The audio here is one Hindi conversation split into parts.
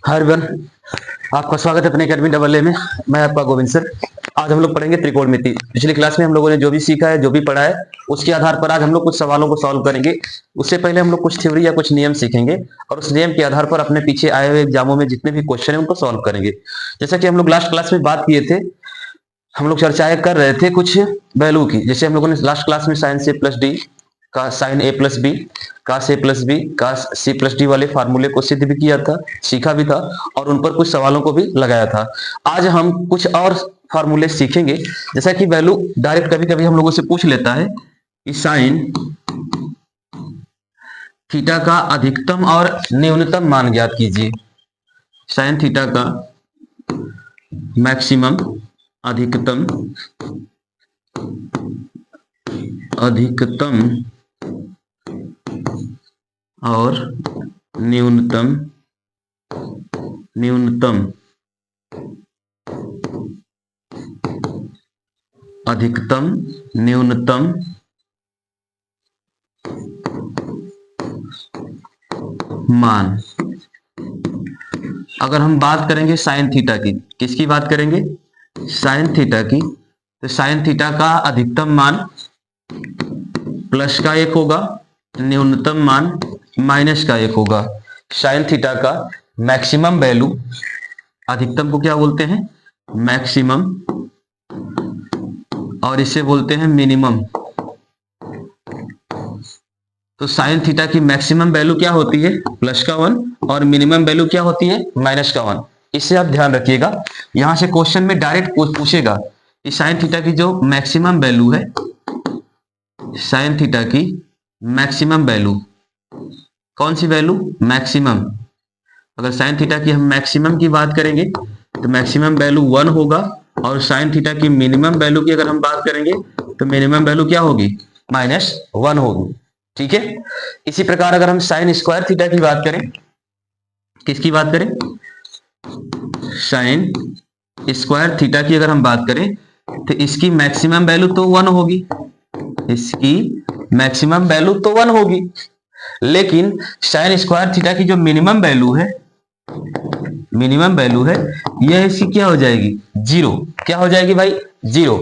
हाय एवरीवन, आपका स्वागत है अपने अकेडमी डबल ए में। मैं आपका गोविंद सर। आज हम लोग पढ़ेंगे त्रिकोणमिति। पिछली क्लास में हम लोगों ने जो भी सीखा है, जो भी पढ़ा है, उसके आधार पर आज हम लोग कुछ सवालों को सॉल्व करेंगे। उससे पहले हम लोग कुछ थ्योरी या कुछ नियम सीखेंगे और उस नियम के आधार पर अपने पीछे आए हुए एग्जामों में जितने भी क्वेश्चन है उनको सॉल्व करेंगे। जैसा कि हम लोग लास्ट क्लास में बात किए थे, हम लोग चर्चाएं कर रहे थे कुछ वैल्यू की। जैसे हम लोगों ने लास्ट क्लास में साइन से प्लस डी का sine A plus B cos A plus B cos C plus D वाले फार्मूले को सिद्ध भी किया था, सीखा भी था और उन पर कुछ सवालों को भी लगाया था। आज हम कुछ और फार्मूले सीखेंगे। जैसा कि वैल्यू डायरेक्ट कभी कभी हम लोगों से पूछ लेता है कि साइन थीटा का अधिकतम और न्यूनतम मान ज्ञात कीजिए। साइन थीटा का मैक्सिमम, अधिकतम और न्यूनतम अधिकतम न्यूनतम मान। अगर हम बात करेंगे साइन थीटा की, किसकी बात करेंगे? साइन थीटा की। तो साइन थीटा का अधिकतम मान प्लस का 1 होगा, न्यूनतम मान माइनस का 1 होगा। साइन थीटा का मैक्सिमम वैल्यू, अधिकतम को क्या बोलते हैं? मैक्सिमम, और इसे बोलते हैं मिनिमम। तो साइन थीटा की मैक्सिमम वैल्यू क्या होती है? प्लस का 1, और मिनिमम वैल्यू क्या होती है? माइनस का 1। इसे आप ध्यान रखिएगा। यहां से क्वेश्चन में डायरेक्ट पूछेगा कि साइन थीटा की जो मैक्सिमम वैल्यू है, साइन थीटा की मैक्सिमम वैल्यू, कौन सी वैल्यू? मैक्सिमम। अगर साइन थीटा की हम मैक्सिमम की बात करेंगे तो मैक्सिमम वैल्यू 1 होगा, और साइन थीटा की मिनिमम वैल्यू की अगर हम बात करेंगे तो मिनिमम वैल्यू क्या होगी? -1 होगी। ठीक है। इसी प्रकार अगर हम साइन स्क्वायर थीटा की बात करें, किसकी बात करें? साइन स्क्वायर थीटा की अगर हम बात करें तो इसकी मैक्सिमम वैल्यू तो 1 होगी, इसकी मैक्सिमम वैल्यू तो 1 होगी, लेकिन साइन स्क्वायर थीटा की जो मिनिमम वैल्यू है, यह इसकी क्या हो जाएगी? 0। क्या हो जाएगी भाई? 0।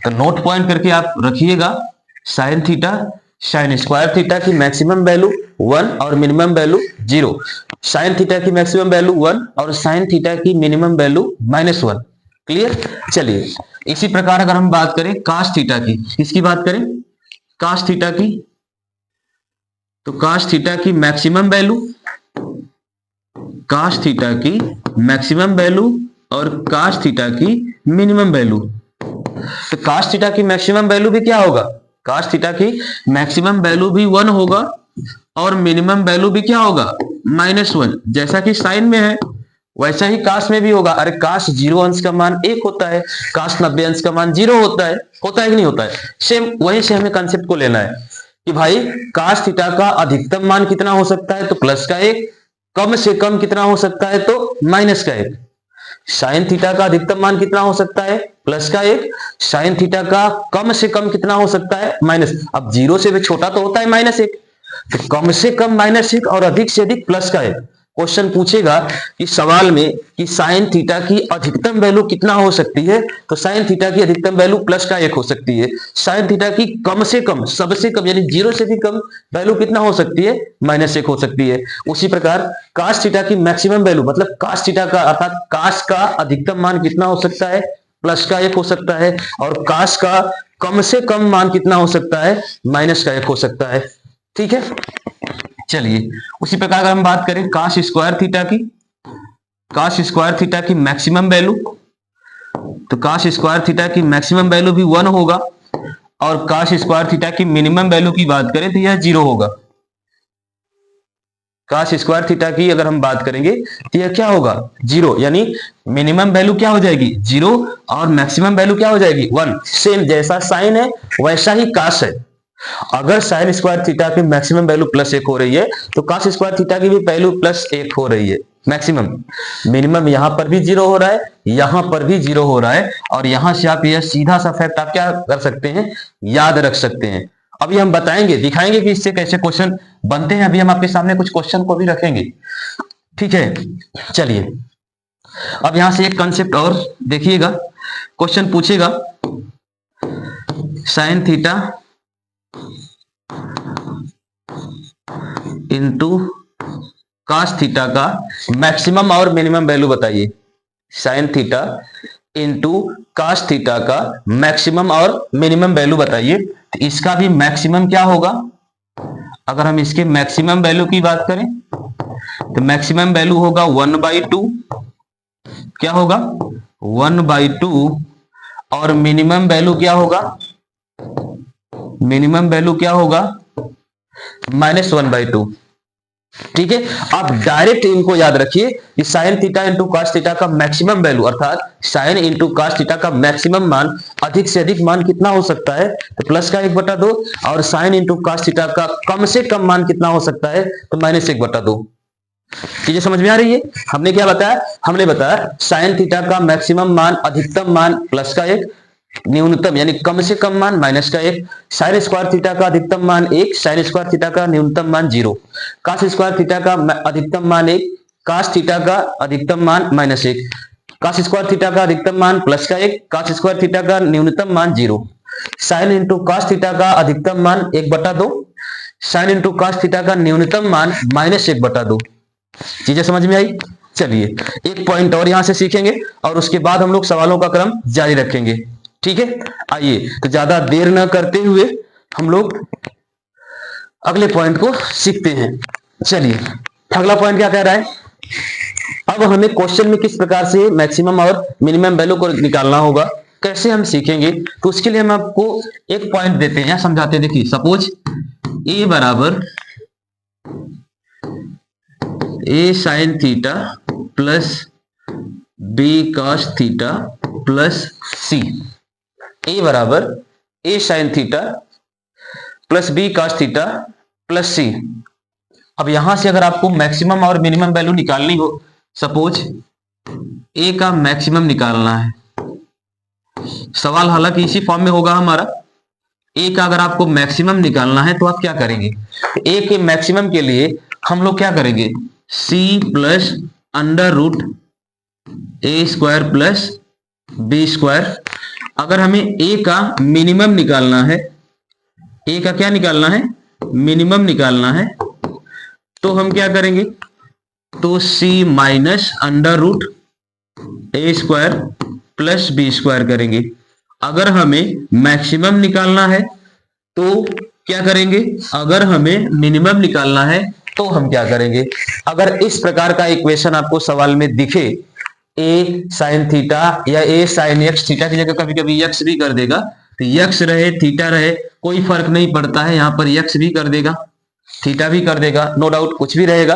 तो नोट पॉइंट करके आप रखिएगा, sign theta, sign square theta की मैक्सिमम वैल्यू 1 और मिनिमम वैल्यू 0। साइन थीटा की मैक्सिमम वैल्यू 1 और साइन थीटा की मिनिमम वैल्यू -1। क्लियर? चलिए, इसी प्रकार अगर हम बात करें कास थीटा की, किसकी बात करें? कास थीटा की। तो कास थीटा की मैक्सिमम वैल्यू, कास थीटा की मैक्सिमम वैल्यू और कास थीटा की मिनिमम वैल्यू। तो कास थीटा की मैक्सिमम वैल्यू भी क्या होगा? कास थीटा की मैक्सिमम वैल्यू भी 1 होगा और मिनिमम वैल्यू भी क्या होगा? -1। जैसा कि साइन में है वैसा ही कास में भी होगा। अरे कास 0 अंश का मान 1 होता है, कास 90 अंश का मान 0 होता है कि नहीं होता है? सेम वहीं से हमें कंसेप्ट को लेना है कि भाई कास थीटा का अधिकतम मान कितना हो सकता है? तो प्लस का 1। कम से कम कितना हो सकता है? तो माइनस का 1। साइन थीटा का अधिकतम मान कितना हो सकता है? प्लस का 1। साइन थीटा का कम से कम कितना हो सकता है? माइनस। अब 0 से भी छोटा तो होता है -1, तो कम से कम -1 और अधिक से अधिक प्लस का 1। क्वेश्चन पूछेगा कि सवाल में कि साइन थीटा की अधिकतम वैल्यू कितना हो सकती है? तो साइन थीटा की अधिकतम वैल्यू प्लस का 1 हो सकती है। साइन थीटा की कम से कम, सबसे कम यानी 0 से भी कम वैल्यू कितना हो सकती है? -1 हो सकती है। उसी प्रकार कास थीटा की मैक्सिमम वैल्यू, मतलब कास थीटा का अर्थात कास का अधिकतम मान कितना हो सकता है? प्लस का 1 हो सकता है, और कास का कम से कम मान कितना हो सकता है? -1 हो सकता है। ठीक है। चलिए, उसी प्रकार अगर हम बात करें कास स्क्वायर थीटा की, कास स्क्वायर थीटा की मैक्सिमम वैल्यू, तो कास स्क्वायर थीटा की मैक्सिमम वैल्यू भी 1 होगा, और कास स्क्वायर थीटा की मिनिमम वैल्यू की बात करें तो यह 0 होगा। कास स्क्वायर थीटा की अगर हम बात करेंगे तो यह क्या होगा? 0, यानी मिनिमम वैल्यू क्या हो जाएगी? 0, और मैक्सिमम वैल्यू क्या हो जाएगी? 1। सेम जैसा साइन है वैसा ही कास है। अगर साइन स्क्वायर थीटा की मैक्सिमम वैल्यू +1 हो रही है तो कास स्क्वायर थीटा की भी वैल्यू +1 हो रही है, मैक्सिमम। मिनिमम यहां पर भी 0 हो रहा है, यहां पर भी 0 हो रहा है, और यहां से आप यह सीधा सा फैक्ट आप क्या कर सकते हैं? याद रख सकते हैं। अभी हम बताएंगे, दिखाएंगे कि इससे कैसे क्वेश्चन बनते हैं। अभी हम आपके सामने कुछ क्वेश्चन को भी रखेंगे। ठीक है, चलिए अब यहां से एक कंसेप्ट और देखिएगा। क्वेश्चन पूछेगा sine theta into cos theta का मैक्सिमम और मिनिमम वैल्यू बताइए। Sine theta into cos theta का मैक्सिमम और मिनिमम वैल्यू बताइए। तो इसका भी मैक्सिमम क्या होगा? अगर हम इसके मैक्सिमम वैल्यू की बात करें तो मैक्सिमम वैल्यू होगा 1/2। क्या होगा? 1/2। और मिनिमम वैल्यू क्या होगा? मिनिमम वैल्यू क्या होगा? -1/2। ठीक है, आप डायरेक्ट इनको याद रखिए कि sine theta into cos theta का मैक्सिमम वैल्यू अर्थात साइन इंटू कास थीटा का मैक्सिमम मान अधिक से अधिक मान कितना हो सकता है? तो प्लस का 1/2। और साइन इंटू कास थीटा का कम से कम मान कितना हो सकता है? तो -1/2। चीजें समझ में आ रही है? हमने क्या बताया? हमने बताया साइन थीटा का मैक्सिमम मान अधिकतम मान +1, न्यूनतम यानी कम से कम मान -1, साइन स्क्वायर थीटा का अधिकतम मान 1, साइन स्क्वायर थीटा का न्यूनतम मान 0, कास स्क्वायर थीटा का अधिकतम मान 1, कास थीटा का अधिकतम मान -1, कास स्क्वायर थीटा का अधिकतम मान +1, कास स्क्वायर थीटा का न्यूनतम मान 0, साइन इंटू कास थीटा का अधिकतम मान 1/2, साइन इंटू कास थीटा का न्यूनतम मान -1/2। चीजें समझ में आई? चलिए एक पॉइंट और यहां से सीखेंगे और उसके बाद हम लोग सवालों का क्रम जारी रखेंगे। ठीक है, आइए तो ज्यादा देर न करते हुए हम लोग अगले पॉइंट को सीखते हैं। चलिए अगला पॉइंट क्या कह रहा है? अब हमें क्वेश्चन में किस प्रकार से मैक्सिमम और मिनिमम वैल्यू को निकालना होगा, कैसे हम सीखेंगे, तो उसके लिए हम आपको एक पॉइंट देते हैं या समझाते हैं। देखिए सपोज ए बराबर A sine theta plus B cos theta plus C. A बराबर A sine theta plus B cos theta plus C. अब यहां से अगर आपको मैक्सिमम और मिनिमम वैल्यू निकालनी हो, सपोज ए का मैक्सिमम निकालना है, सवाल हालांकि इसी फॉर्म में होगा हमारा। ए का अगर आपको मैक्सिमम निकालना है तो आप क्या करेंगे? ए के मैक्सिमम के लिए हम लोग क्या करेंगे? सी plus under root A square plus B square. अगर हमें ए का मिनिमम निकालना है, ए का क्या निकालना है? मिनिमम निकालना है, तो हम क्या करेंगे? तो C minus under root A square plus B square करेंगे। अगर हमें मैक्सिमम निकालना है तो क्या करेंगे? अगर हमें मिनिमम निकालना है तो हम क्या करेंगे? अगर इस प्रकार का इक्वेशन आपको सवाल में दिखे, ए साइन थीटा या ए साइन एक्स, थीटा की जगह कभी कभी एक्स भी कर देगा, तो एक्स रहे थीटा रहे कोई फर्क नहीं पड़ता है, यहां पर एक्स भी कर देगा थीटा भी कर देगा, नो डाउट कुछ भी रहेगा,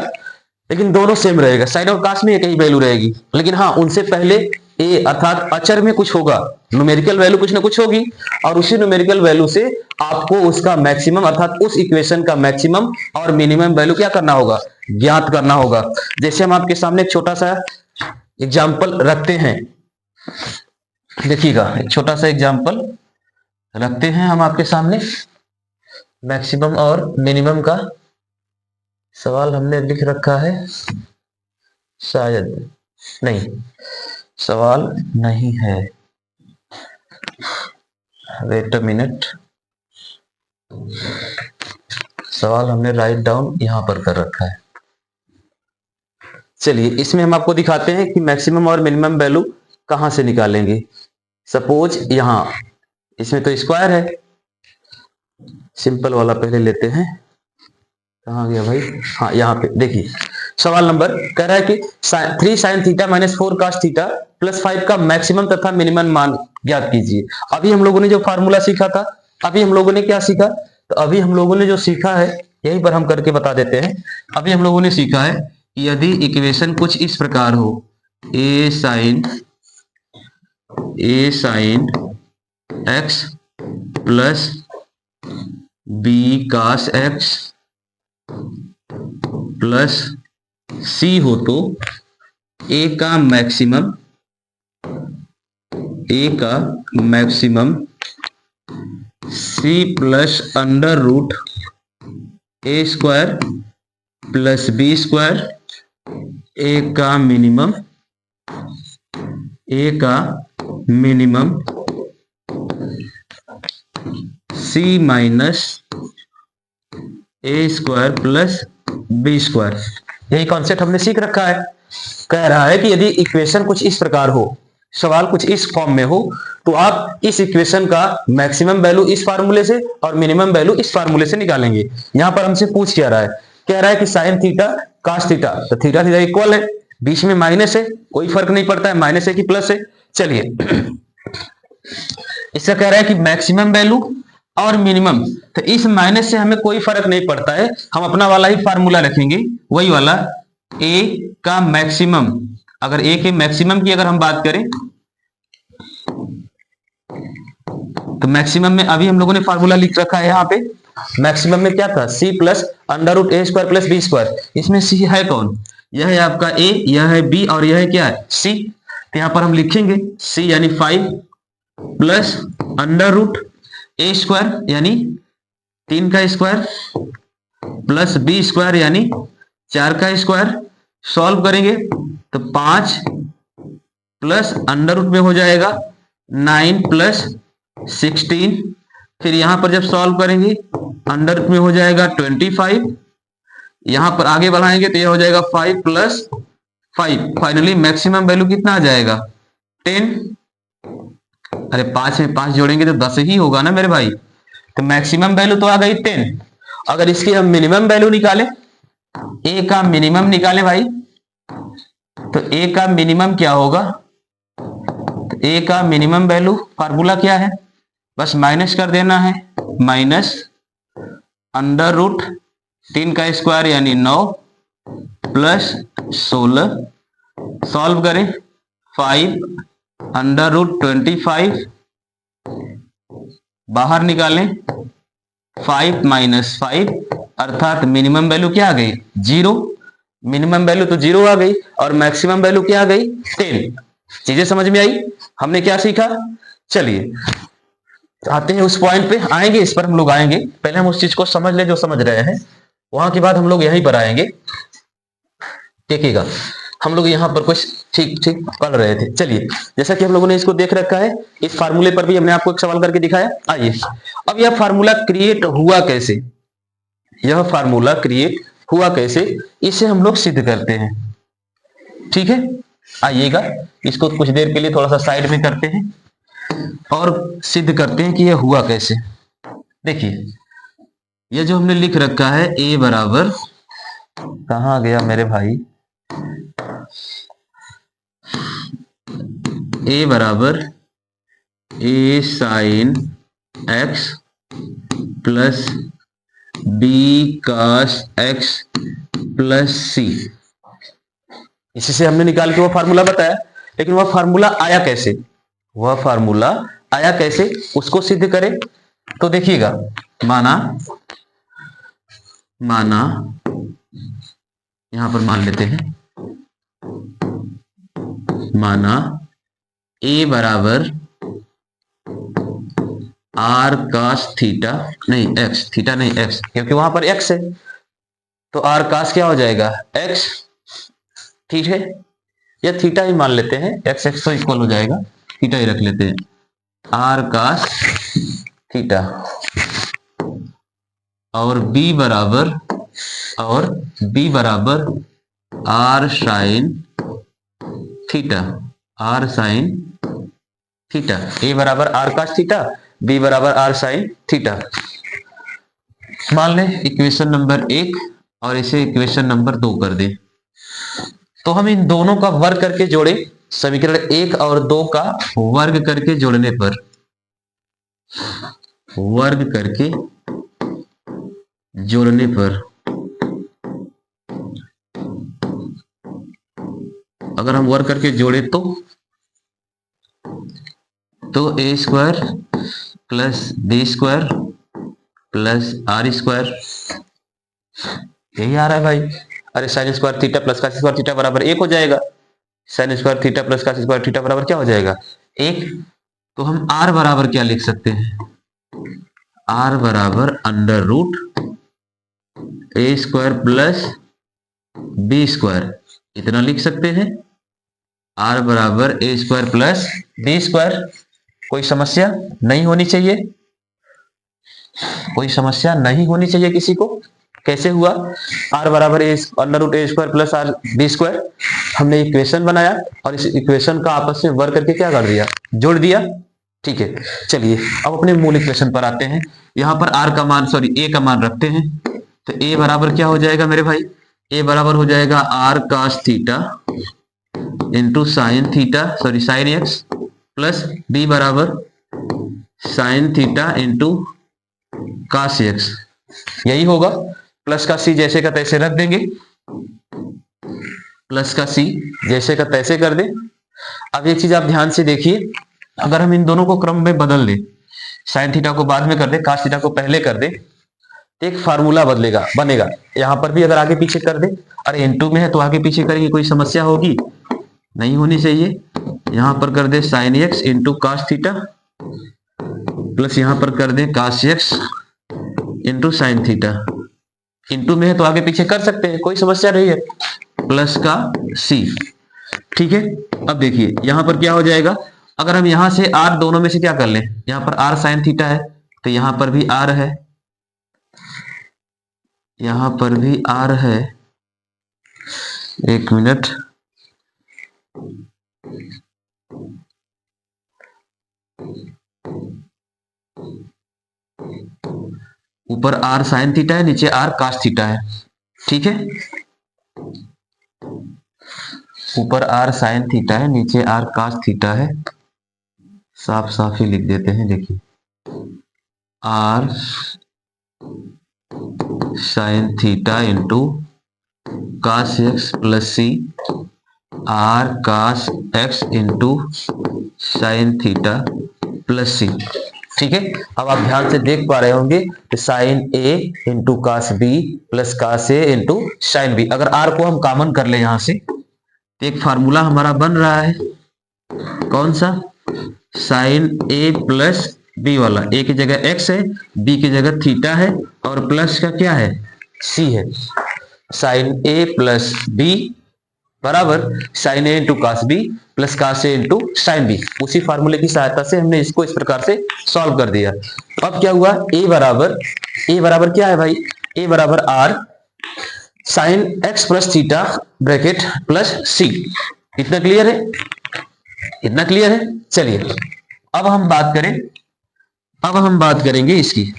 लेकिन दोनों सेम रहेगा, साइन और कास में एक ही वैल्यू रहेगी। लेकिन हाँ, उनसे पहले ए अर्थात अचर में कुछ होगा, न्यूमेरिकल वैल्यू कुछ ना कुछ होगी, और उसी न्यूमेरिकल वैल्यू से आपको उसका मैक्सिमम अर्थात उस इक्वेशन का मैक्सिमम और मिनिमम वैल्यू क्या करना होगा? ज्ञात करना होगा। जैसे हम आपके सामने एक छोटा सा एग्जाम्पल रखते हैं, देखिएगा एक छोटा सा एग्जाम्पल रखते हैं हम आपके सामने। मैक्सिमम और मिनिमम का सवाल हमने लिख रखा है, शायद नहीं, सवाल नहीं है, वेट अ मिनट, सवाल हमने राइट डाउन यहां पर कर रखा है। चलिए इसमें हम आपको दिखाते हैं कि मैक्सिमम और मिनिमम वैल्यू कहां से निकालेंगे। सपोज यहां इसमें तो स्क्वायर है, सिंपल वाला पहले लेते हैं, कहां गया भाई? हाँ यहाँ पे देखिए, सवाल नंबर कह रहा है कि 3 sine theta minus 4 cos theta plus 5 का मैक्सिमम तथा मिनिमम मान ज्ञात कीजिए। अभी हम लोगों ने जो फार्मूला सीखा था, अभी हम लोगों ने क्या सीखा? तो अभी हम लोगों ने जो सीखा है यहीं पर हम करके बता देते हैं। अभी हम लोगों ने सीखा है कि यदि इक्वेशन कुछ इस प्रकार हो, A sine X plus B cos X plus C हो, तो ए का maximum C plus under root A square plus B square A का मिनिमम, ए का minimum C minus A square plus B square. यही कॉन्सेप्ट हमने सीख रखा है। कह रहा है कि यदि इक्वेशन कुछ इस प्रकार हो, सवाल कुछ इस फॉर्म में हो, तो आप इस इक्वेशन का मैक्सिमम वैल्यू इस फार्मूले से और मिनिमम वैल्यू इस फार्मूले से निकालेंगे। यहां पर हमसे पूछ क्या रहा है, कह रहा है कि साइन थीटा कास थीटा, तो थीटा थीटा इक्वल है, बीच में माइनस है, कोई फर्क नहीं पड़ता है माइनस है कि प्लस है। चलिए इससे कह रहा है कि मैक्सिमम वैल्यू और मिनिमम, तो इस माइनस से हमें कोई फर्क नहीं पड़ता है, हम अपना वाला ही फार्मूला रखेंगे, वही वाला ए का मैक्सिमम। अगर ए के मैक्सिमम की अगर हम बात करें तो मैक्सिमम में अभी हम लोगों ने फार्मूला लिख रखा है यहाँ पे। मैक्सिमम में क्या था, सी plus under root A square plus B square. इसमें सी है कौन, यह है आपका ए, यह है बी और यह है क्या है सी। तो यहाँ पर हम लिखेंगे सी यानी 5 plus under root A square यानी 3 का स्क्वायर प्लस बी स्क्वायर यानी 4 का स्क्वायर। सॉल्व करेंगे तो 5 प्लस अंडर रूट में हो जाएगा 9 प्लस 16, फिर यहां पर जब सॉल्व करेंगे अंडर रूट में हो जाएगा 25, यहां पर आगे बढ़ाएंगे तो यह हो जाएगा 5 प्लस 5। फाइनली मैक्सिमम वैल्यू कितना आ जाएगा 10। अरे 5 में 5 जोड़ेंगे तो 10 ही होगा ना मेरे भाई। तो मैक्सिमम वैल्यू तो आ गई 10। अगर इसकी हम मिनिमम वैल्यू निकालें, ए का मिनिमम निकालें भाई, तो ए का मिनिमम क्या होगा, तो ए का मिनिमम वैल्यू फार्मूला क्या है, बस माइनस कर देना है, माइनस अंडर रूट 3 का स्क्वायर यानी 9 प्लस 16। सॉल्व करें 5 अंडर रूट 25, बाहर निकालें 5 माइनस 5, अर्थात मिनिमम वैल्यू क्या आ गई 0। मिनिमम वैल्यू तो 0 आ गई और मैक्सिमम वैल्यू क्या आ गई 10। चीजें समझ में आई, हमने क्या सीखा। चलिए आते हैं उस पॉइंट पे, आएंगे इस पर हम लोग आएंगे, पहले हम उस चीज को समझ ले जो समझ रहे हैं, वहां के बाद हम लोग यहीं पर आएंगे। देखिएगा हम लोग यहाँ पर कुछ ठीक ठीक कर रहे थे। चलिए जैसा कि हम लोगों ने इसको देख रखा है, इस फार्मूले पर भी हमने आपको एक सवाल करके दिखाया। आइए अब यह फार्मूला क्रिएट हुआ कैसे, यह फार्मूला क्रिएट हुआ कैसे, इसे हम लोग सिद्ध करते हैं। ठीक है, आइएगा इसको कुछ देर के लिए थोड़ा सा साइड में करते हैं और सिद्ध करते हैं कि यह हुआ कैसे। देखिए यह जो हमने लिख रखा है ए बराबर, कहां गया मेरे भाई, ए बराबर A sine X plus B cos X plus C, इसी से हमने निकाल के वो फार्मूला बताया। लेकिन वह फार्मूला आया कैसे, वह फार्मूला आया कैसे उसको सिद्ध करें। तो देखिएगा माना यहां पर मान लेते हैं, माना ए बराबर आर कास थीटा, नहीं एक्स, थीटा नहीं एक्स, क्योंकि वहां पर एक्स है, तो आर कास क्या हो जाएगा एक्स। ठीक है, या थीटा ही मान लेते हैं, एक्स एक्स तो इक्वल हो जाएगा, थीटा ही रख लेते हैं, आर कास थीटा। और बी बराबर R sine theta, R sine theta. A बराबर आर कास थीटा, बी बराबर आर साइन थीटा। मान लें इक्वेशन नंबर 1 और इसे इक्वेशन नंबर 2 कर दें, तो हम इन दोनों का वर्ग करके जोड़े, समीकरण 1 और 2 का वर्ग करके जोड़ने पर, वर्ग करके जोड़ने पर अगर हम वर्ग करके जोड़े तो A square plus B square plus R square, यही आ रहा है भाई। अरे sine square theta plus cos square theta बराबर 1 हो जाएगा, sine square theta plus cos square theta बराबर क्या हो जाएगा 1। तो हम आर बराबर क्या लिख सकते हैं, आर बराबर under root A square plus B square, इतना लिख सकते हैं, आर बराबर ए स्क्वायर प्लस बी स्क्वायर। कोई समस्या नहीं होनी चाहिए, कोई समस्या नहीं होनी चाहिए किसी को। कैसे हुआ? आर बराबर A under root A square plus R B square, हमने इक्वेशन बनाया और इस इक्वेशन का आपस में वर्क करके क्या कर दिया, जोड़ दिया। ठीक है, चलिए अब अपने मूल इक्वेशन पर आते हैं। यहां पर आर का मान ए का मान रखते हैं, तो ए बराबर क्या हो जाएगा मेरे भाई, ए बराबर हो जाएगा R cos theta into sine theta sine X plus B बराबर sine theta into cos X, यही होगा। प्लस का सी जैसे का तैसे रख देंगे, प्लस का सी जैसे का तैसे कर दें। अब एक चीज आप ध्यान से देखिए, अगर हम इन दोनों को क्रम में बदल दें, साइन थीटा को बाद में कर दे, कास थीटा को पहले कर दे, तो एक फार्मूला बनेगा। यहां पर भी अगर आगे पीछे कर दे, अरे इनटू में है तो आगे पीछे करेंगे, कोई समस्या होगी नहीं होनी चाहिए। यहां पर कर दे sine X into cos theta plus यहां पर कर दे cos X into sine theta, into में है तो आगे पीछे कर सकते हैं, कोई समस्या नहीं है, प्लस का सी। ठीक है, अब देखिए यहां पर क्या हो जाएगा, अगर हम यहां से आर दोनों में से क्या कर लें, यहां पर आर साइन थीटा है तो यहां पर भी आर है, यहां पर भी आर है। एक मिनट, ऊपर आर साइन थीटा है, नीचे आर कास थीटा है। ठीक है, ऊपर आर साइन थीटा है, नीचे आर कास थीटा है। साफ साफ ही लिख देते हैं, देखिए R sine theta into cos X plus C R cos X into sine theta plus C. ठीक है, अब आप ध्यान से देख पा रहे होंगे कि sine A into cos B plus cos A into sine B, अगर आर को हम कॉमन कर ले यहां से तो एक फार्मूला हमारा बन रहा है, कौन सा, साइन ए प्लस बी वाला। ए की जगह एक्स है, बी की जगह थीटा है और प्लस का क्या है, सी है। साइन ए प्लस बी बराबर sine A into cos B plus cos A into sine B. उसी फार्मूले की सहायता से हमने इसको इस प्रकार से सॉल्व कर दिया। अब क्या हुआ, ए बराबर क्या है भाई, ए बराबर R sine X plus theta bracket plus C. इतना क्लियर है, इतना क्लियर है। चलिए अब हम बात करेंगे इसकी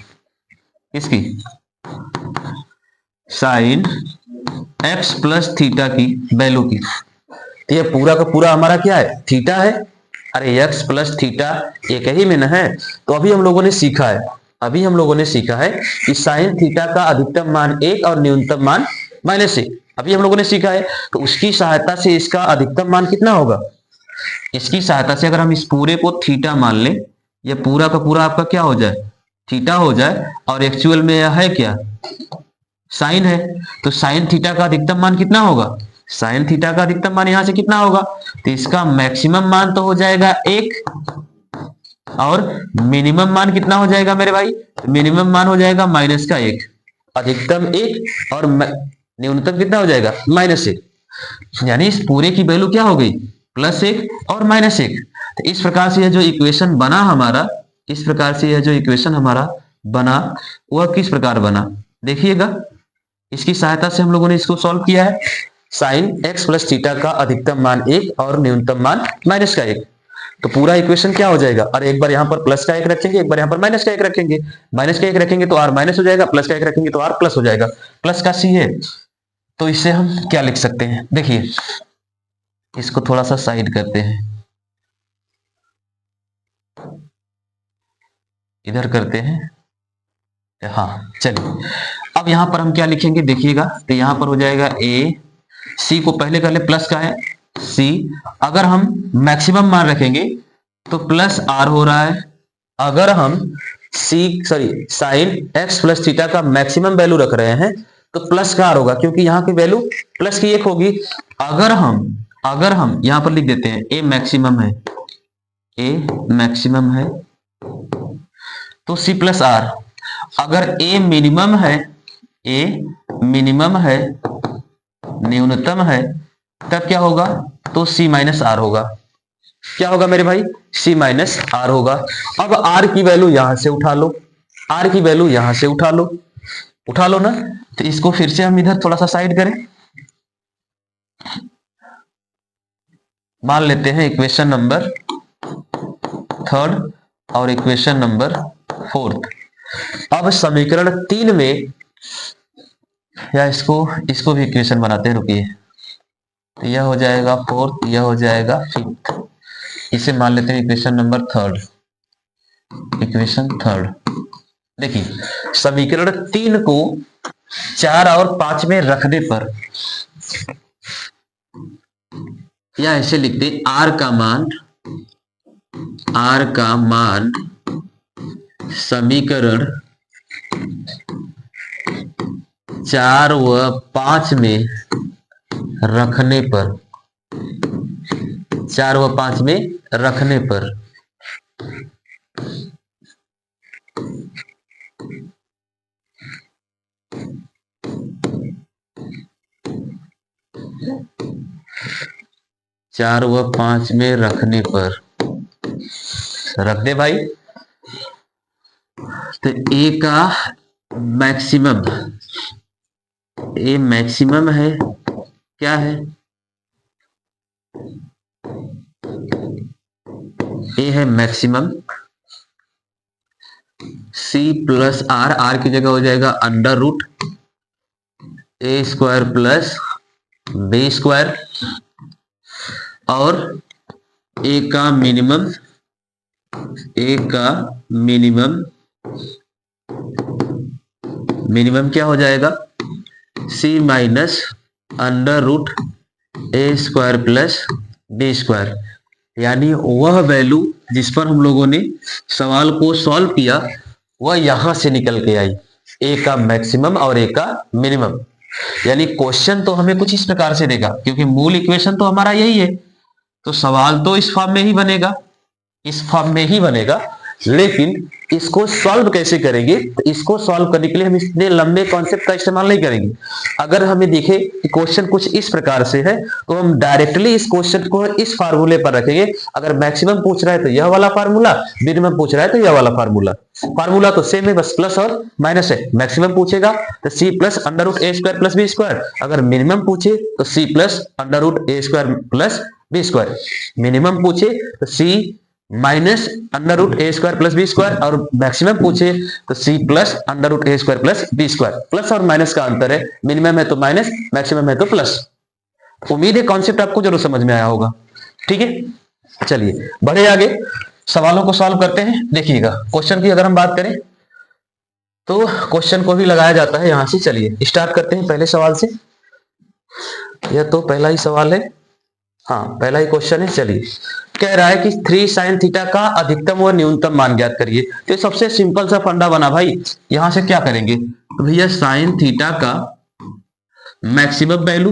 साइन एक्स प्लस थीटा की वैल्यू की। तो ये पूरा का पूरा हमारा क्या है, थीटा है। अरे एक्स प्लस थीटा एक ही में न है, तो अभी हम लोगों ने सीखा है कि साइन थीटा का अधिकतम मान 1 और न्यूनतम मान -1, अभी हम लोगों ने सीखा है। तो उसकी सहायता से इसका अधिकतम मान कितना होगा, इसकी सहायता से अगर हम इस पूरे को थीटा मान लें, यह पूरा का पूरा आपका क्या हो जाए, थीटा हो जाए, और एक्चुअल में यह है क्या, साइन है। तो साइन थीटा का अधिकतम मान कितना होगा, साइन थीटा का अधिकतम मान यहां से कितना होगा, तो इसका मैक्सिमम मान तो हो जाएगा 1 और मिनिमम मान कितना हो जाएगा मेरे भाई, मिनिमम मान हो जाएगा -1, अधिकतम 1 और न्यूनतम कितना हो जाएगा -1, यानी इस पूरे की वैल्यू क्या हो गई, +1 और -1। तो इस प्रकार से यह जो इक्वेशन बना वह किस प्रकार बना, देखिएगा। इसकी सहायता से हम लोगों ने इसको सॉल्व किया है। साइन एक्स प्लस थीटा का अधिकतम मान 1 और न्यूनतम मान -1। तो पूरा इक्वेशन क्या हो जाएगा, और एक बार यहां पर प्लस का 1 रखेंगे, एक बार यहां पर माइनस का 1 रखेंगे। माइनस का 1 रखेंगे तो आर माइनस हो जाएगा, प्लस का 1 रखेंगे तो आर प्लस हो जाएगा। प्लस का सी है, तो इससे हम क्या लिख सकते हैं, देखिए इसको थोड़ा सा साइड करते हैं, इधर करते हैं, हाँ चलिए। अब यहां पर हम क्या लिखेंगे देखिएगा, तो यहां पर हो जाएगा ए, सी को पहले कर ले, प्लस का है सी, अगर हम मैक्सिमम मान रखेंगे तो प्लस आर हो रहा है। अगर हम साइन एक्स प्लस थीटा का मैक्सिमम वैल्यू रख रहे हैं तो प्लस का आर होगा, क्योंकि यहां की वैल्यू प्लस की 1 होगी। अगर हम यहां पर लिख देते हैं ए मैक्सिमम है तो सी प्लस आर। अगर ए मिनिमम है न्यूनतम है तब क्या होगा, तो c माइनस आर होगा। क्या होगा मेरे भाई, c माइनस आर होगा। अब r की वैल्यू यहां से उठा लो, r की वैल्यू यहां से उठा लो ना। तो इसको फिर से हम इधर थोड़ा सा साइड करें, मान लेते हैं इक्वेशन नंबर थर्ड और इक्वेशन नंबर फोर्थ। अब समीकरण 3 में, या इसको इसको भी इक्वेशन बनाते हैं, रुकिए। तो यह हो जाएगा फोर्थ, यह हो जाएगा फिफ्थ, इसे मान लेते हैं equation number third, equation third. देखिए समीकरण 3 को 4 और 5 में रखने पर, या ऐसे लिखते हैं आर का मान समीकरण 4 व 5 में रखने पर, 4 व 5 में रखने पर 4 व 5 में रखने पर रख दे भाई। तो ए का मैक्सिमम, ए मैक्सिमम है, क्या है, ए है maximum, C plus R, R की जगह हो जाएगा under root A square plus B square, और ए का मिनिमम, ए का मिनिमम, मिनिमम क्या हो जाएगा, सी minus under root A square plus B square. यानी वह वैल्यू जिस पर हम लोगों ने सवाल को सॉल्व किया वह यहां से निकल के आई, ए का मैक्सिमम और ए का मिनिमम। यानी क्वेश्चन तो हमें कुछ इस प्रकार से देगा, क्योंकि मूल इक्वेशन तो हमारा यही है, तो सवाल तो इस फॉर्म में ही बनेगा, इस फॉर्म में ही बनेगा। लेकिन इसको सॉल्व कैसे करेंगे, तो इसको सॉल्व करने के लिए हम इतने लंबे कॉन्सेप्ट का इस्तेमाल नहीं करेंगे। अगर हमें दिखे कि क्वेश्चन कुछ इस प्रकार से है तो हम डायरेक्टली इस क्वेश्चन को इस फार्मूले पर रखेंगे। अगर मैक्सिमम पूछ रहा है तो यह वाला फार्मूला, मिनिमम पूछ रहा है तो यह वाला फार्मूला। फार्मूला तो सेम है, बस प्लस और माइनस है। मैक्सिमम पूछेगा तो C plus under root A square plus B square, अगर मिनिमम पूछे तो C plus under root A square plus B square, minimum पूछे तो C minus under root A square plus B square, और मैक्सिमम पूछे तो C plus under root A square plus B square. Plus और माइनस का अंतर है, मिनिमम है तो माइनस, मैक्सिमम है तो प्लस। उम्मीद है कॉन्सेप्ट आपको जरूर समझ में आया होगा। ठीक है, चलिए बढ़े आगे, सवालों को सॉल्व करते हैं। देखिएगा क्वेश्चन की अगर हम बात करें तो क्वेश्चन को भी लगाया जाता है यहां से। चलिए स्टार्ट करते हैं पहले सवाल से। यह तो पहला ही सवाल है, हाँ पहला ही क्वेश्चन है। चलिए कह रहा है कि 3 sin थीटा का अधिकतम व न्यूनतम मान ज्ञात करिए। तो सबसे सिंपल सा फंडा बना भाई, यहां से क्या करेंगे, तो भैया sin थीटा का मैक्सिमम वैल्यू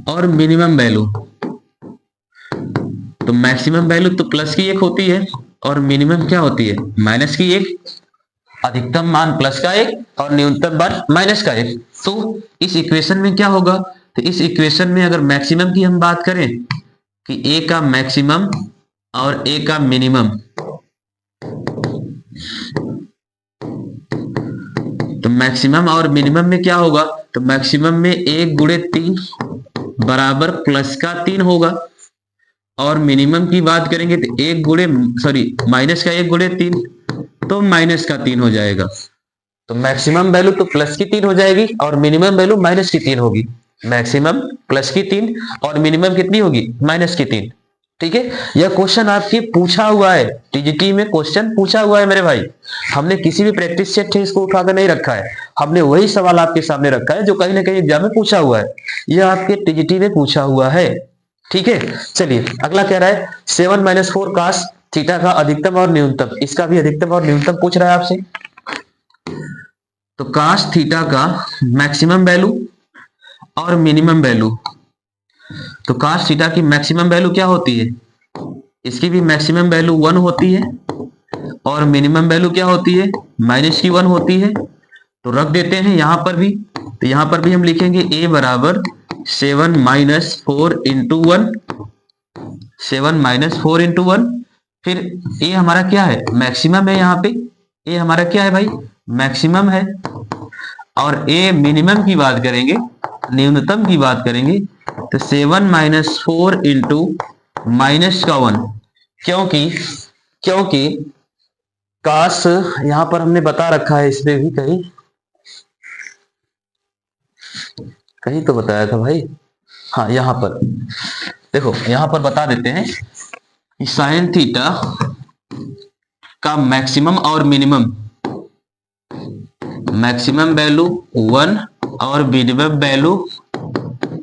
और मिनिमम वैल्यू, तो मैक्सिमम वैल्यू तो प्लस की 1 होती है और मिनिमम क्या होती है, माइनस की 1। अधिकतम मान प्लस का 1 और न्यूनतम मान माइनस का 1। तो इस इक्वेशन में क्या होगा, तो इस इक्वेशन में अगर मैक्सिमम की हम बात करें कि ए का मैक्सिमम और ए का मिनिमम, तो मैक्सिमम और मिनिमम में क्या होगा, तो मैक्सिमम में 1 गुणे 3 बराबर प्लस का 3 होगा, और मिनिमम की बात करेंगे तो 1 गुणे माइनस का 1 गुणे 3 तो माइनस का 3 हो जाएगा। तो मैक्सिमम वैल्यू तो प्लस की 3 हो जाएगी और मिनिमम वैल्यू माइनस की 3 होगी। मैक्सिमम प्लस की 3 और मिनिमम कितनी होगी, माइनस की 3। ठीक है, यह क्वेश्चन आपके पूछा हुआ है, टीजीटी में क्वेश्चन पूछा हुआ है मेरे भाई। हमने किसी भी प्रैक्टिस सेट है इसको उठाकर नहीं रखा है, हमने वही सवाल आपके सामने रखा है जो कहीं ना कहीं एग्जाम में पूछा हुआ है। यह आपके टीजीटी में पूछा हुआ है। ठीक है, चलिए अगला कह रहा है 7 - 4 cos थीटा का अधिकतम और न्यूनतम। इसका भी अधिकतम और न्यूनतम पूछ रहा है आपसे। तो cos थीटा का मैक्सिमम वैल्यू और मिनिमम वैल्यू, तो cos थीटा की मैक्सिमम वैल्यू क्या होती है, इसकी भी मैक्सिमम वैल्यू 1 होती है और मिनिमम वैल्यू क्या होती है, -1 होती है। तो रख देते हैं यहां पर भी तो यहां पर भी हम लिखेंगे a बराबर 7 माइनस 4 इंटू 1, 7 माइनस 4 इंटू 1। फिर a हमारा क्या है, मैक्सिमम है, यहाँ पे a हमारा क्या है भाई, मैक्सिमम है। और a मिनिमम की बात करेंगे, न्यूनतम की बात करेंगे, तो 7 माइनस 4 इंटू माइनस का 1, क्योंकि क्योंकि काश यहां पर हमने बता रखा है, इसमें भी कहीं कहीं तो बताया था भाई, हाँ यहाँ पर देखो, यहां पर बता देते हैं कि साइन थीटा का मैक्सिमम और मिनिमम, मैक्सिमम वैल्यू 1 और मिनिमम वैल्यू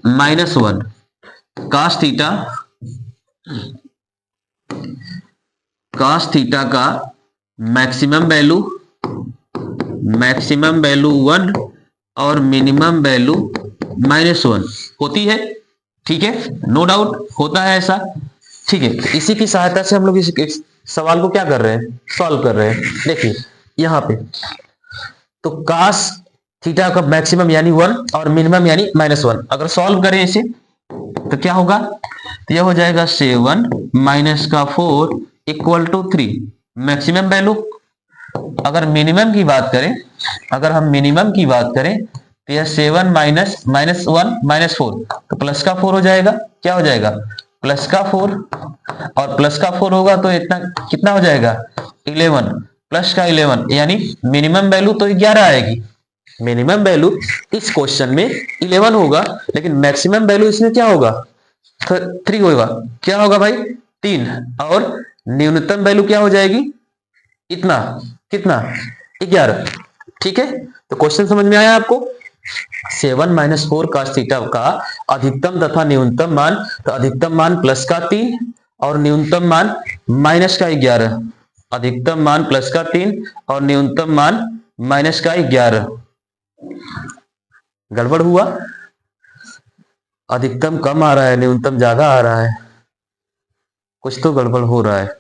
-1। काश थीटा का मैक्सिमम वैल्यू 1 और मिनिमम वैल्यू -1 होती है, ठीक है, नो डाउट होता है ऐसा, ठीक है। इसी की सहायता से हम लोग इस सवाल को क्या कर रहे हैं, सॉल्व कर रहे हैं। देखिए यहाँ पे तो काश थीटा का मैक्सिमम यानी 1 और मिनिमम यानी -1, अगर सॉल्व करें इसे तो क्या होगा, तो यह हो जाएगा 7 माइनस का 4 इक्वल टू 3 मैक्सिमम वैल्यू। अगर मिनिमम की बात करें, अगर हम मिनिमम की बात करें तो यह 7 माइनस -1 -4 तो प्लस का 4 हो जाएगा, क्या हो जाएगा, प्लस का 4, और प्लस का 4 होगा तो इतना कितना हो जाएगा 11, प्लस का 11 यानी मिनिमम वैल्यू तो 11 आएगी। मिनिमम वैल्यू इस क्वेश्चन में 11 होगा, लेकिन मैक्सिमम वैल्यू इसमें क्या होगा, 3 होगा, क्या होगा भाई 3, और न्यूनतम वैल्यू क्या हो जाएगी, इतना, कितना 11, ठीक है। तो क्वेश्चन समझ में आया आपको। 7 माइनस 4 cos थीटा का अधिकतम तथा न्यूनतम मान, तो अधिकतम मान प्लस का 3 और न्यूनतम मान माइनस का 11, अधिकतम मान प्लस का 3 और न्यूनतम मान माइनस का 11। गड़बड़ हुआ, अधिकतम कम आ रहा है, न्यूनतम ज्यादा आ रहा है, कुछ तो गड़बड़ हो रहा है।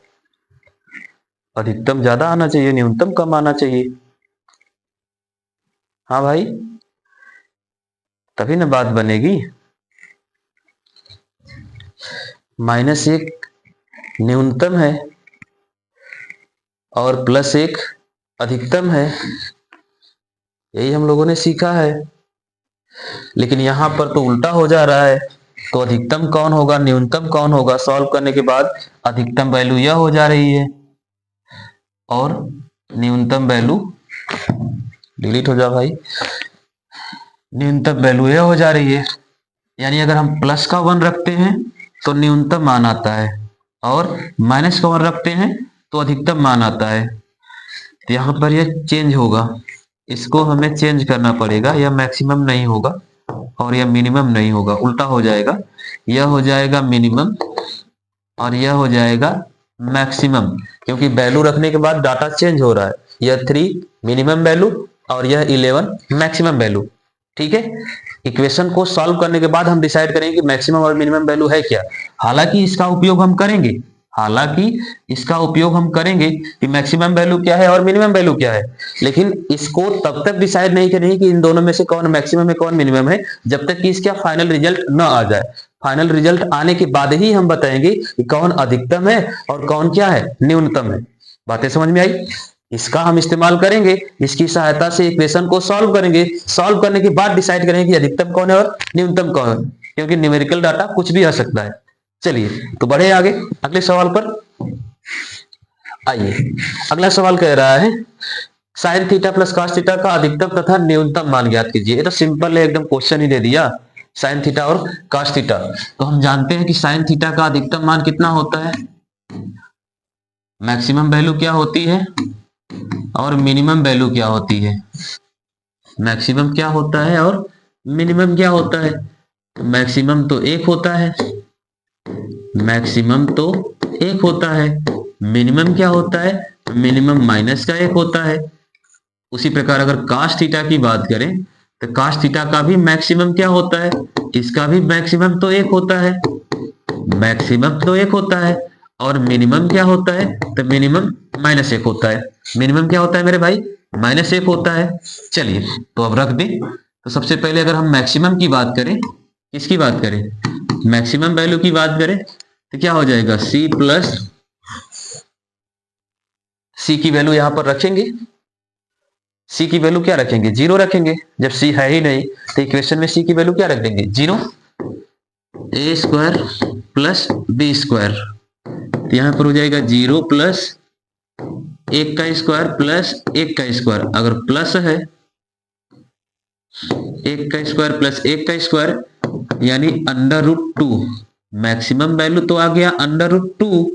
अधिकतम ज्यादा आना चाहिए, न्यूनतम कम आना चाहिए, हाँ भाई, तभी ना बात बनेगी। -1 न्यूनतम है और +1 अधिकतम है, यही हम लोगों ने सीखा है, लेकिन यहां पर तो उल्टा हो जा रहा है। तो अधिकतम कौन होगा, न्यूनतम कौन होगा, सॉल्व करने के बाद अधिकतम वैल्यू यह हो जा रही है और न्यूनतम वैल्यू, डिलीट हो जा भाई, न्यूनतम वैल्यू यह हो जा रही है। यानी अगर हम प्लस का 1 रखते हैं तो न्यूनतम मान आता है, और माइनस का 1 रखते हैं तो अधिकतम मान आता है। तो यहाँ पर यह चेंज होगा, इसको हमें चेंज करना पड़ेगा, यह मैक्सिमम नहीं होगा और यह मिनिमम नहीं होगा, उल्टा हो जाएगा, यह हो जाएगा मिनिमम और यह हो जाएगा मैक्सिमम, क्योंकि वैल्यू रखने के बाद डाटा चेंज हो रहा है। यह 3 मिनिमम वैल्यू और यह 11 मैक्सिमम वैल्यू, ठीक है। इक्वेशन को सॉल्व करने के बाद हम डिसाइड करेंगे कि मैक्सिमम और मिनिमम वैल्यू है क्या। हालांकि इसका उपयोग हम करेंगे कि मैक्सिमम वैल्यू क्या है और मिनिमम वैल्यू क्या है, लेकिन इसको तब तक डिसाइड नहीं करेंगे कि इन दोनों में से कौन मैक्सिमम है कौन मिनिमम है, जब तक कि इसका फाइनल रिजल्ट न आ जाए। फाइनल रिजल्ट आने के बाद ही हम बताएंगे कि कौन अधिकतम है और कौन क्या है, न्यूनतम है। बातें समझ में आई। इसका हम इस्तेमाल करेंगे, इसकी सहायता से इक्वेशन को सॉल्व करेंगे, सॉल्व करने के बाद डिसाइड करेंगे कि अधिकतम कौन है और न्यूनतम कौन है, क्योंकि न्यूमेरिकल डाटा कुछ भी आ सकता है। चलिए तो बढ़े आगे अगले सवाल पर। आइए अगला सवाल कह रहा है sign theta plus cos theta का अधिकतम तथा न्यूनतम मान ज्ञात कीजिए। ये तो सिंपल है, एकदम क्वेश्चन ही दे दिया, साइन थीटा और कॉस थीटा। तो हम जानते हैं कि साइन थीटा का अधिकतम मान कितना होता है, मैक्सिमम वैल्यू क्या होती है और मिनिमम वैल्यू क्या होती है। मैक्सिमम क्या होता है और मिनिमम क्या होता है। तो मैक्सिमम तो 1 होता है, मैक्सिमम तो 1 होता है, मिनिमम क्या होता है, मिनिमम माइनस का 1 होता है। उसी प्रकार अगर cos थीटा की बात करें तो cos थीटा का भी मैक्सिमम क्या होता है, इसका भी मैक्सिमम तो 1 होता है, मैक्सिमम तो 1 होता है, और मिनिमम क्या होता है, तो मिनिमम -1 होता है। मिनिमम क्या होता है मेरे भाई, -1 होता है। चलिए तो अब रख दें, तो सबसे पहले अगर हम मैक्सिमम की बात करें, किसकी बात करें, मैक्सिमम वैल्यू की बात करें, तो क्या हो जाएगा, सी प्लस, सी की वैल्यू यहां पर रखेंगे, सी की वैल्यू क्या रखेंगे, 0 रखेंगे। जब सी है ही नहीं तो इक्वेशन में सी की वैल्यू क्या रख देंगे, 0। ए स्क्वायर प्लस बी स्क्वायर, तो यहां पर हो जाएगा 0 प्लस 1 का स्क्वायर प्लस 1 का स्क्वायर, अगर प्लस है 1 का स्क्वायर प्लस 1 का स्क्वायर यानी √2। मैक्सिमम वैल्यू तो आ गया √2।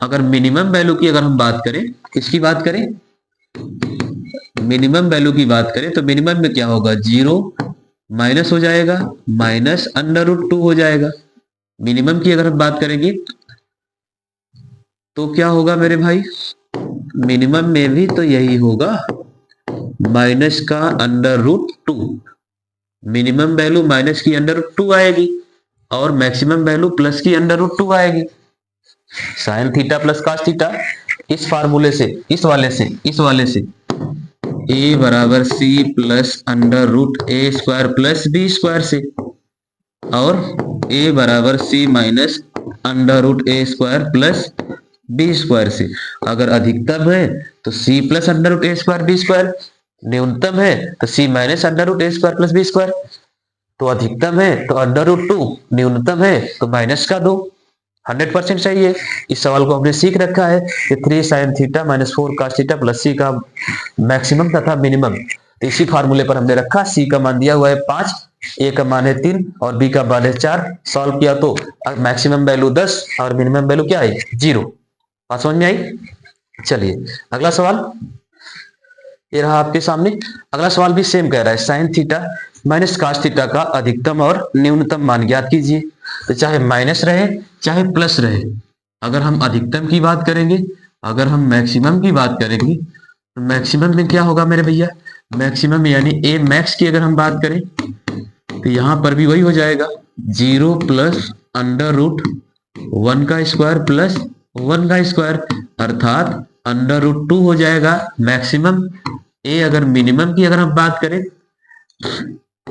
अगर मिनिमम वैल्यू की अगर हम बात करें, किसकी बात करें, मिनिमम वैल्यू की बात करें, तो मिनिमम में क्या होगा, 0 माइनस हो जाएगा, माइनस √2 हो जाएगा। मिनिमम की अगर हम बात करेंगे तो क्या होगा मेरे भाई, मिनिमम में भी तो यही होगा, माइनस का √2। मिनिमम वैल्यू माइनस की √2 आएगी और मैक्सिमम वैल्यू प्लस की √2 आएगी। Sine theta plus cos theta, इस फार्मूले से, इस वाले से ए बराबर C plus √a square plus B square से, और ए बराबर C minus √a square plus B square से। अगर अधिकतम है तो C plus √a square B square, न्यूनतम है तो C minus √a square plus B square. तो अधिकतम है तो √2, न्यूनतम है तो माइनस का 2। 100% सही है। इस सवाल को हमने सीख रखा है कि 3 sin theta minus 4 cos theta plus C का मैक्सिमम तथा मिनिमम, तो इसी फार्मूले पर हमने रखा। सी का मान दिया हुआ है 5, ए का मान है 3 और बी का मान है 4। सॉल्व किया तो मैक्सिमम वैल्यू 10 और मिनिमम वैल्यू क्या है, 0। बात समझ में आई। चलिए अगला सवाल ये रहा आपके सामने। अगला सवाल भी सेम कह रहा है, sign theta minus cos theta का अधिकतम और न्यूनतम मान ज्ञात कीजिए। तो चाहे माइनस रहे चाहे प्लस रहे, अगर हम अधिकतम की बात करेंगे, अगर हम मैक्सिमम की बात करेंगे, तो मैक्सिमम में क्या होगा मेरे भैया, मैक्सिमम यानी ए मैक्स की अगर हम बात करें तो यहां पर भी वही हो जाएगा, 0 प्लस √1 का स्क्वायर प्लस 1 का स्क्वायर, अर्थात √2 हो जाएगा मैक्सिमम। ए अगर मिनिमम की अगर हम बात करें,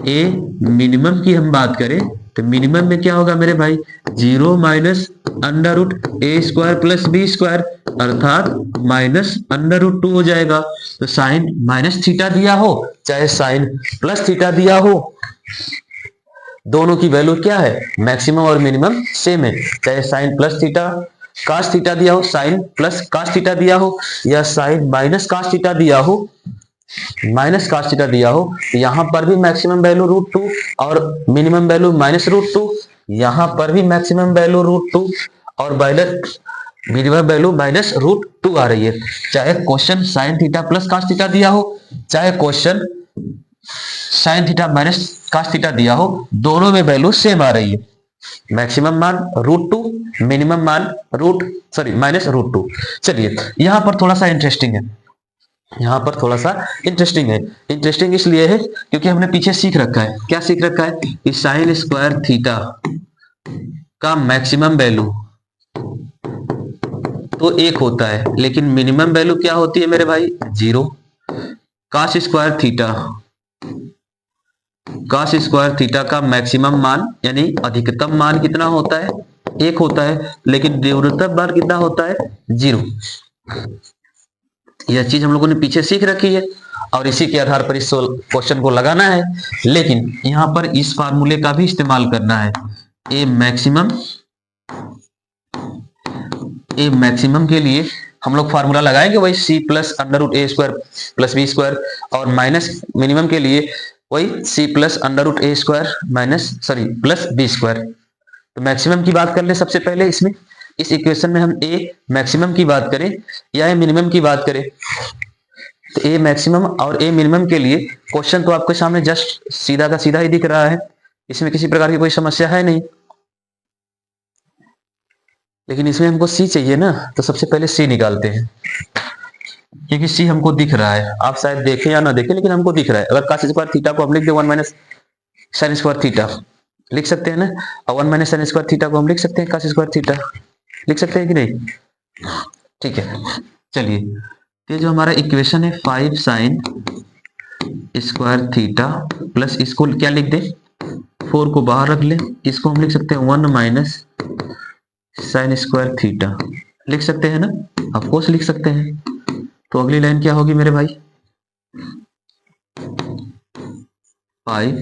ए मिनिमम की हम बात करें तो मिनिमम में क्या होगा मेरे भाई, 0 minus √a square plus B square, अर्थात माइनस √2 हो जाएगा। तो साइन माइनस थीटा दिया हो चाहे साइन प्लस थीटा दिया हो, दोनों की वैल्यू क्या है, मैक्सिमम और मिनिमम सेम है। चाहे sine plus theta cos theta दिया हो, साइन प्लस cos थीटा दिया हो, या साइन माइनस cos थीटा दिया हो, माइनस cos थीटा दिया हो, यहां पर भी मैक्सिमम वैल्यू √2 और मिनिमम वैल्यू माइनस √2। यहां पर भी मैक्सिमम वैल्यू √2 और मिनिमम वैल्यू माइनस √2 आ रही है। चाहे question sign theta plus cos theta दिया हो, चाहे question sign theta minus cos theta दिया हो, दोनों में वैल्यू सेम आ रही है। मैक्सिमम मान √2, मिनिमम मान माइनस √2। चलिए यहां पर थोड़ा सा इंटरेस्टिंग है, यहां पर थोड़ा सा इंटरेस्टिंग है। इंटरेस्टिंग इसलिए है क्योंकि हमने पीछे सीख रखा है, क्या सीख रखा है कि साइन स्क्वायर थीटा का मैक्सिमम वैल्यू तो 1 होता है, लेकिन मिनिमम वैल्यू क्या होती है मेरे भाई, 0। cos स्क्वायर थीटा का मैक्सिमम मान यानी अधिकतम मान कितना होता है, 1 होता है, लेकिन न्यूनतम मान कितना होता है, 0। यह चीज हम लोगों ने पीछे सीख रखी है और इसी के आधार पर इस क्वेश्चन को लगाना है। लेकिन यहां पर इस फार्मूले का भी इस्तेमाल करना है। ए मैक्सिमम के लिए हम लोग फार्मूला लगाएंगे वही C plus √a square plus B square, और माइनस मिनिमम के लिए वही C plus √a square plus B square. तो मैक्सिमम की बात कर ले सबसे पहले, इसमें इस इक्वेशन में हम ए मैक्सिमम की बात करें या ए मिनिमम की बात करें, तो ए मैक्सिमम और ए मिनिमम के लिए क्वेश्चन तो आपके सामने जस्ट सीधा का सीधा ही दिख रहा है, इसमें किसी प्रकार की कोई समस्या है नहीं। लेकिन इसमें हमको सी चाहिए ना, तो सबसे पहले सी निकालते हैं, क्योंकि सी हमको दिख रहा है। आप शायद देखें या ना देखें, लेकिन हमको दिख रहा है। अगर cos स्क्वायर थीटा को हम लिख दे 1 माइनस साइन स्क्वायर थीटा, लिख सकते हैं ना, और 1 माइनस साइन स्क्वायर थीटा को हम लिख सकते हैं cos स्क्वायर थीटा, लिख सकते हैं कि नहीं। ठीक है, चलिए ये जो हमारा इक्वेशन है 5 sin स्क्वायर थीटा प्लस, इसको क्या लिख दे, 4 को बाहर रख ले, इसको हम लिख सकते हैं 1 माइनस साइन स्क्वायर थीटा, लिख सकते हैं ना, ऑफकोर्स लिख सकते हैं। तो अगली लाइन क्या होगी मेरे भाई, 5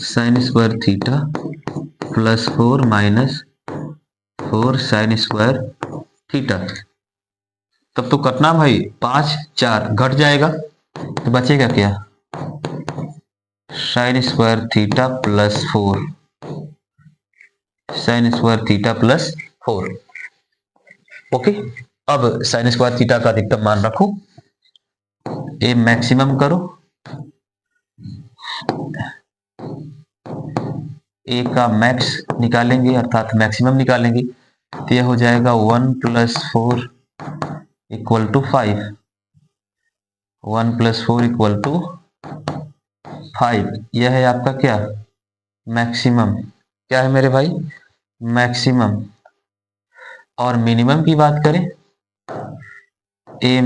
sign square theta plus 4 minus 4 sign square theta. तब तो कटना भाई 5 4 घट जाएगा, तो बचेगा क्या, sign square theta plus 4, sign square theta plus 4। Okay, अब साइन स्क्वायर थीटा का अधिकतम मान रखो, ए मैक्सिमम करो, ए का मैक्स निकालेंगे अर्थात मैक्सिमम निकालेंगे, तो यह हो जाएगा 1 plus 4 equal to 5, 1 plus 4 equal to 5। यह है आपका क्या, मैक्सिमम, क्या है मेरे भाई, मैक्सिमम। और मिनिमम की बात करें, ए